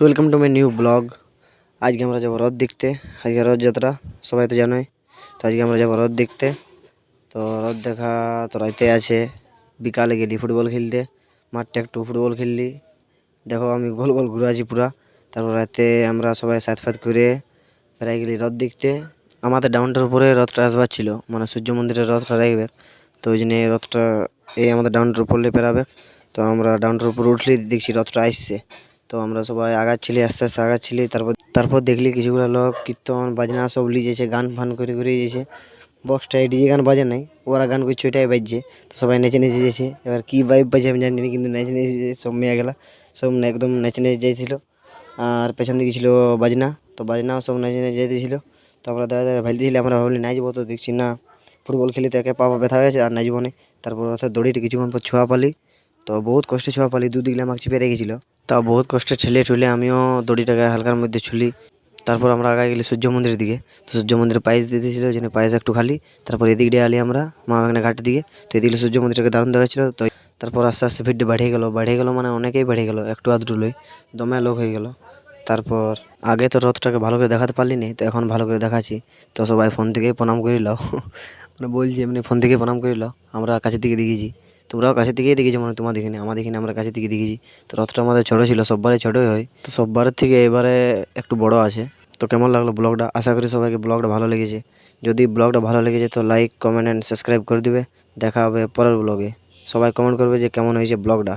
Welcome to my new blog. আজকে আমরা যাবো রথ দেখতে। আজকে রথযাত্রা, সবাই তো জানোই। তো আজকে আমরা যাবো রথ দেখতে। তো রথ দেখা তো রাইতে আছে। বিকালে গেলি ফুটবল খেলতে, মাঠে একটু ফুটবল খেললি। দেখো আমি গোল গোল ঘুরে আছি পুরা। তারপর রাতে আমরা সবাই সাত ফাত করে বেড়াই গেলি রথ দেখতে। আমাদের ডাউনটার উপরে রথটা আসবার ছিল, মানে সূর্য মন্দিরের রথটা রাখবে। তো ওই জন্য এই রথটা এই আমাদের ডাউনটার উপরে পেরাবে। তো আমরা ডাউনটার উপর উঠলি, দেখছি রথটা আসছে। তো আমরা সবাই আগাচ্ছিলি, আস্তে আস্তে আগাচ্ছিলি। তারপর দেখলি কিছুগুলো লোক কীর্তন বাজনা সব লিজেছে, গান ফান করে করে যেছে। বক্সটা ডিজে গান বাজে নাই, ওরা গান করছে ওইটাই বাজছে। তো সবাই নেচে নেচে যেছে। এবার কী ভাইব বাজে আমি জানি না, কিন্তু নেচে নেচে সব মেয়ে গেলা সব একদম নেচে নেচে যাইছিল। আর পেছন দিকে ছিল বাজনা, তো বাজনাও সব নেচে নেচে যেতেছিল। তো আমরা দাঁড়া দাঁড়া ভাবতেছিলাম, আমরা ভাবলি নাচবো, তো দেখছি না, ফুটবল খেলি তো একে পা ব্যথা হয়ে গেছে আর নাচবো না। তারপর অর্থাৎ দড়িটা কিছুক্ষণ পর ছোঁয়া পালি। তো বহুত কষ্টে ছোঁয়া পালি, দুদিকে আমাকে চেপে রেখেছিল। তা বহুত কষ্টে ঠেলে ঠুলে আমিও দড়িটাকে হালকার মধ্যে ছুলি। তারপর আমরা আগে গেলি সূর্য মন্দিরের দিকে। তো সূর্য মন্দিরে পায়েস দিয়ে দিয়েছিল, ওই জন্য পায়েস একটু খালি। তারপর এদিক দিয়ে আলি আমরা মা বাগনা ঘাটের দিকে। তো এদিকে সূর্য মন্দিরটাকে দারুণ দেখাচ্ছিল। তো তারপর আস্তে আস্তে ভিড়টা বাড়িয়ে গেলো, মানে অনেকেই বেড়ে গেলো, একটু আধটু লই দমে লোক হয়ে গেল। তারপর আগে তো রথটাকে ভালো করে দেখাতে পারলি নি, তো এখন ভালো করে দেখাচ্ছি। তো সবাই ফোন থেকেই প্রণাম করে লাও, মানে বলছি এমনি ফোন থেকে প্রণাম করে লাও। আমরা কাছের দিকে দেখেছি, তোমরাও কাছের দিকেই দেখেছো, মানে তোমার দেখিনি আমার দেখিনি, আমরা কাছের দিকে দেখেছি। তো রথটা আমাদের ছোটো ছিল, সববারে ছোটোই হয়, তো সববারের থেকে এবারে একটু বড় আছে। তো কেমন লাগলো ব্লগটা? আশা করি সবাইকে ব্লগটা ভালো লেগেছে। যদি ব্লগটা ভালো লেগেছে তো লাইক, কমেন্ট অ্যান্ড সাবস্ক্রাইব করে দিবে। দেখা হবে পরের ব্লগে। সবাই কমেন্ট করবে যে কেমন হয়েছে ব্লগটা।